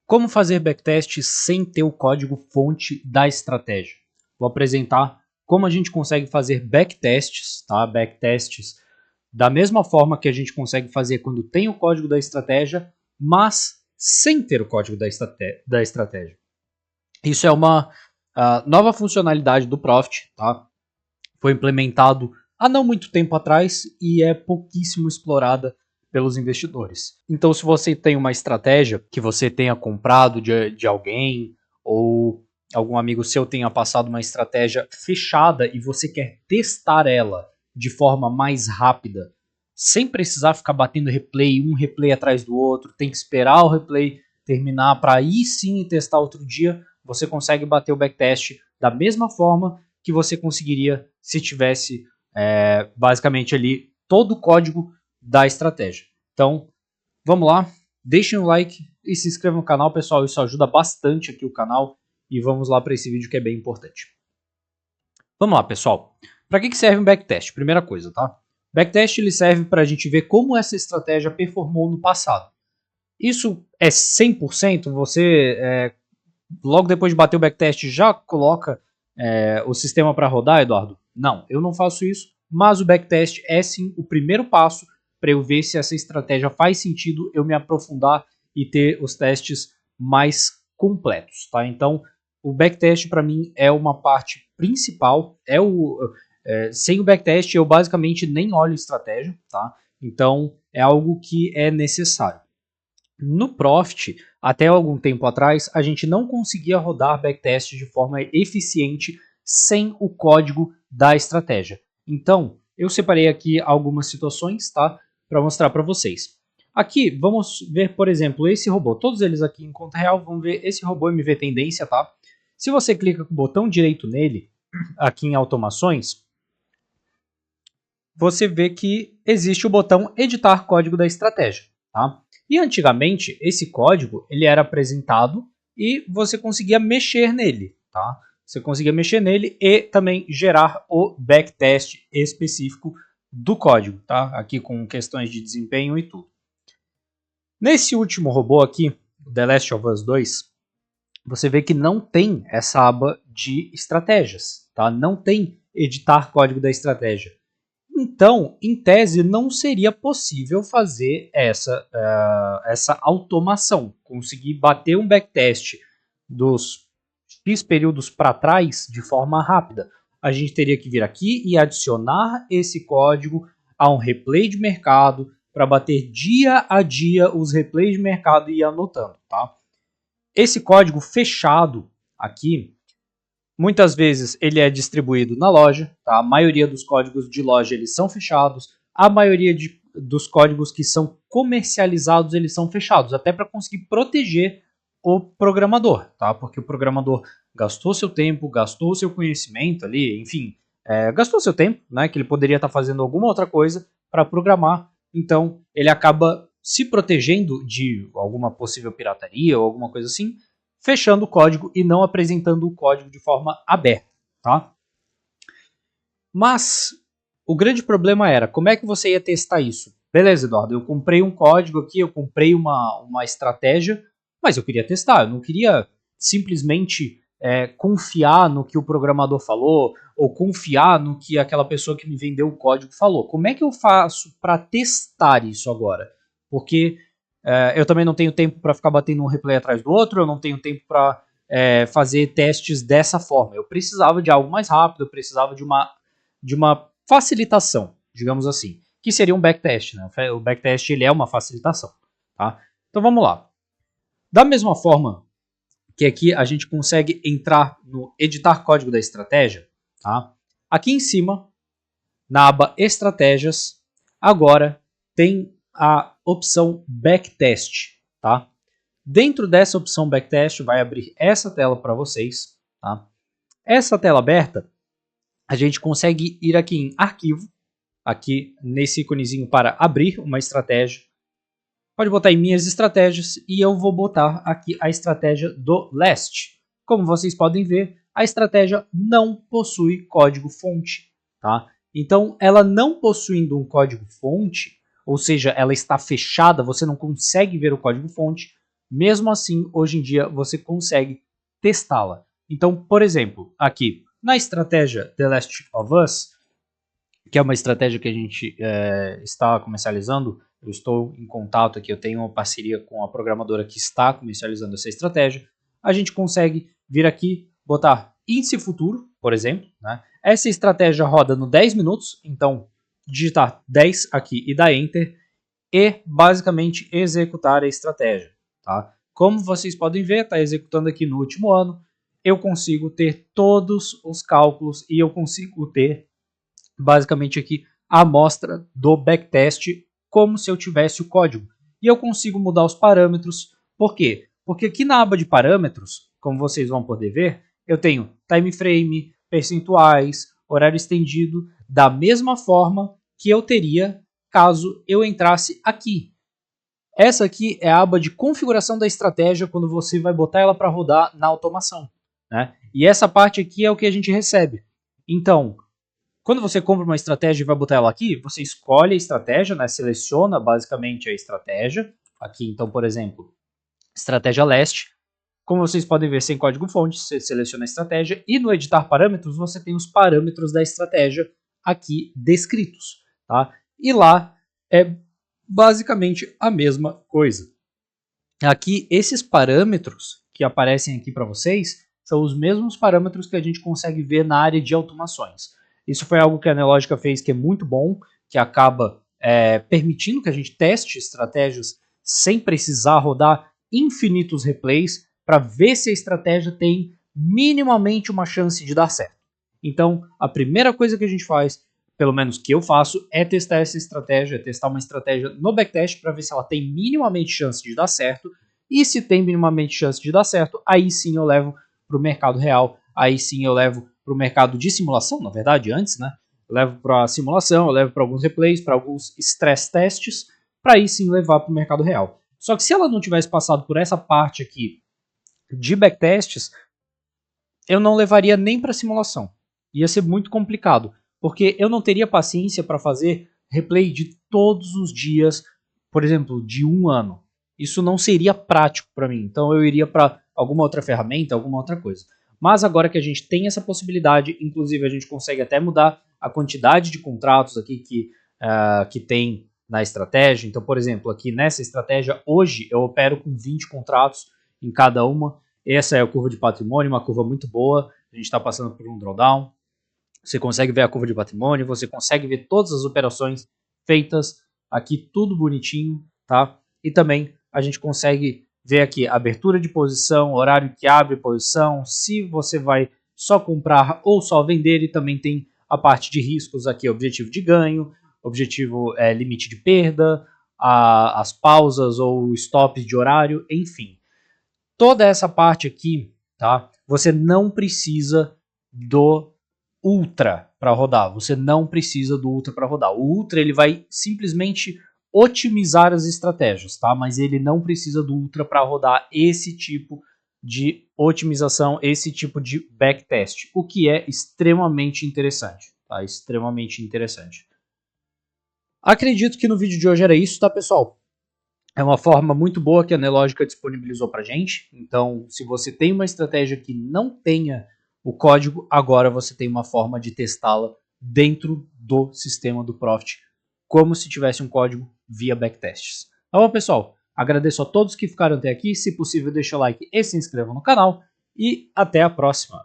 Como fazer backtest sem ter o código-fonte da estratégia? Vou apresentar como a gente consegue fazer backtests, tá? Backtests da mesma forma que a gente consegue fazer quando tem o código da estratégia, mas sem ter o código da estratégia. Isso é uma nova funcionalidade do Profit, tá? Foi implementado há não muito tempo atrás e é pouquíssimo explorada pelos investidores. Então, se você tem uma estratégia que você tenha comprado de alguém ou algum amigo seu tenha passado uma estratégia fechada e você quer testar ela de forma mais rápida, sem precisar ficar batendo replay, um replay atrás do outro, tem que esperar o replay terminar para aí sim testar outro dia, você consegue bater o backtest da mesma forma que você conseguiria se tivesse basicamente ali todo o código da estratégia. Então, vamos lá, deixem um like e se inscrevam no canal, pessoal, isso ajuda bastante aqui o canal e vamos lá para esse vídeo que é bem importante. Vamos lá, pessoal. Para que serve um backtest? Primeira coisa, tá? Backtest ele serve para a gente ver como essa estratégia performou no passado. Isso é 100%? Você, logo depois de bater o backtest, já coloca o sistema para rodar, Eduardo? Não, eu não faço isso, mas o backtest é sim o primeiro passo para eu ver se essa estratégia faz sentido eu me aprofundar e ter os testes mais completos, tá? Então, o backtest para mim é uma parte principal, sem o backtest eu basicamente nem olho estratégia, tá? Então, é algo que é necessário. No Profit, até algum tempo atrás, a gente não conseguia rodar backtest de forma eficiente sem o código da estratégia. Então, eu separei aqui algumas situações, tá, para mostrar para vocês. Aqui, vamos ver, por exemplo, esse robô. Todos eles aqui em conta real, vamos ver esse robô MV Tendência, tá? Se você clica com o botão direito nele, aqui em automações, você vê que existe o botão editar código da estratégia, tá? E antigamente esse código ele era apresentado e você conseguia mexer nele, tá? Você conseguia mexer nele e também gerar o backtest específico do código, tá? Aqui com questões de desempenho e tudo. Nesse último robô aqui, o The Last of Us 2, você vê que não tem essa aba de estratégias, tá? Não tem editar código da estratégia. Então, em tese, não seria possível fazer essa automação, conseguir bater um backtest dos X períodos para trás de forma rápida. A gente teria que vir aqui e adicionar esse código a um replay de mercado para bater dia a dia os replays de mercado e ir anotando, tá? Esse código fechado aqui, muitas vezes ele é distribuído na loja, tá? A maioria dos códigos de loja eles são fechados, a maioria dos códigos que são comercializados eles são fechados, até para conseguir proteger o programador, tá? Porque o programador gastou seu tempo, gastou seu conhecimento ali, enfim, gastou seu tempo, né? Que ele poderia estar fazendo alguma outra coisa para programar, então ele acaba se protegendo de alguma possível pirataria ou alguma coisa assim, fechando o código e não apresentando o código de forma aberta, tá? Mas o grande problema era, como é que você ia testar isso? Beleza, Eduardo, eu comprei um código aqui, eu comprei uma estratégia, mas eu queria testar, eu não queria simplesmente confiar no que o programador falou ou confiar no que aquela pessoa que me vendeu o código falou. Como é que eu faço para testar isso agora? Porque eu também não tenho tempo para ficar batendo um replay atrás do outro, eu não tenho tempo para fazer testes dessa forma. Eu precisava de algo mais rápido, eu precisava de uma facilitação, digamos assim, que seria um backtest, né? O backtest ele é uma facilitação, tá? Então vamos lá. Da mesma forma que aqui a gente consegue entrar no editar código da estratégia, tá? Aqui em cima, na aba estratégias, agora tem a opção backtest, tá? Dentro dessa opção backtest vai abrir essa tela para vocês, tá? Essa tela aberta, a gente consegue ir aqui em arquivo, aqui nesse íconezinho para abrir uma estratégia. Pode botar em minhas estratégias e eu vou botar aqui a estratégia do last. Como vocês podem ver, a estratégia não possui código fonte, tá? Então, ela não possuindo um código fonte, ou seja, ela está fechada, você não consegue ver o código fonte, mesmo assim, hoje em dia, você consegue testá-la. Então, por exemplo, aqui na estratégia The Last of Us, que é uma estratégia que a gente está comercializando, eu estou em contato aqui, eu tenho uma parceria com a programadora que está comercializando essa estratégia, a gente consegue vir aqui, botar índice futuro, por exemplo, né? Essa estratégia roda no 10 minutos, então digitar 10 aqui e dar Enter, e basicamente executar a estratégia. Tá? Como vocês podem ver, está executando aqui no último ano, eu consigo ter todos os cálculos e eu consigo ter basicamente aqui a amostra do backtest como se eu tivesse o código. E eu consigo mudar os parâmetros. Por quê? Porque aqui na aba de parâmetros, como vocês vão poder ver, eu tenho time frame, percentuais, horário estendido, da mesma forma que eu teria caso eu entrasse aqui. Essa aqui é a aba de configuração da estratégia quando você vai botar ela para rodar na automação. Né? E essa parte aqui é o que a gente recebe. Então, quando você compra uma estratégia e vai botar ela aqui, você escolhe a estratégia, né? Seleciona basicamente a estratégia. Aqui, então, por exemplo, estratégia leste. Como vocês podem ver, sem código-fonte, você seleciona a estratégia e no editar parâmetros você tem os parâmetros da estratégia aqui descritos. Tá? E lá é basicamente a mesma coisa. Aqui, esses parâmetros que aparecem aqui para vocês são os mesmos parâmetros que a gente consegue ver na área de automações. Isso foi algo que a Nelogica fez que é muito bom, que acaba permitindo que a gente teste estratégias sem precisar rodar infinitos replays para ver se a estratégia tem minimamente uma chance de dar certo. Então, a primeira coisa que a gente faz, pelo menos que eu faço, é testar essa estratégia, testar uma estratégia no backtest para ver se ela tem minimamente chance de dar certo. E se tem minimamente chance de dar certo, aí sim eu levo para o mercado real, aí sim eu levo para o mercado de simulação, na verdade, antes, né? Eu levo para a simulação, eu levo para alguns replays, para alguns stress tests, para aí sim levar para o mercado real. Só que se ela não tivesse passado por essa parte aqui de backtests, eu não levaria nem para simulação. Ia ser muito complicado, porque eu não teria paciência para fazer replay de todos os dias, por exemplo, de um ano. Isso não seria prático para mim, então eu iria para alguma outra ferramenta, alguma outra coisa. Mas agora que a gente tem essa possibilidade, inclusive a gente consegue até mudar a quantidade de contratos aqui que tem na estratégia. Então, por exemplo, aqui nessa estratégia, hoje eu opero com 20 contratos em cada uma. Essa é a curva de patrimônio, uma curva muito boa. A gente está passando por um drawdown. Você consegue ver a curva de patrimônio, você consegue ver todas as operações feitas aqui, tudo bonitinho, tá? E também a gente consegue ver aqui a abertura de posição, horário que abre posição, se você vai só comprar ou só vender, e também tem a parte de riscos aqui, objetivo de ganho, objetivo limite de perda, as pausas ou stops de horário, enfim. Toda essa parte aqui, tá? Você não precisa do Ultra para rodar. Você não precisa do Ultra para rodar. O Ultra ele vai simplesmente otimizar as estratégias, tá? Mas ele não precisa do Ultra para rodar esse tipo de otimização, esse tipo de backtest, o que é extremamente interessante, tá? Extremamente interessante. Acredito que no vídeo de hoje era isso, tá, pessoal? É uma forma muito boa que a Nelogica disponibilizou para gente. Então, se você tem uma estratégia que não tenha o código, agora você tem uma forma de testá-la dentro do sistema do Profit, como se tivesse um código via backtests. Tá bom, pessoal? Agradeço a todos que ficaram até aqui. Se possível, deixa o like e se inscreva no canal. E até a próxima!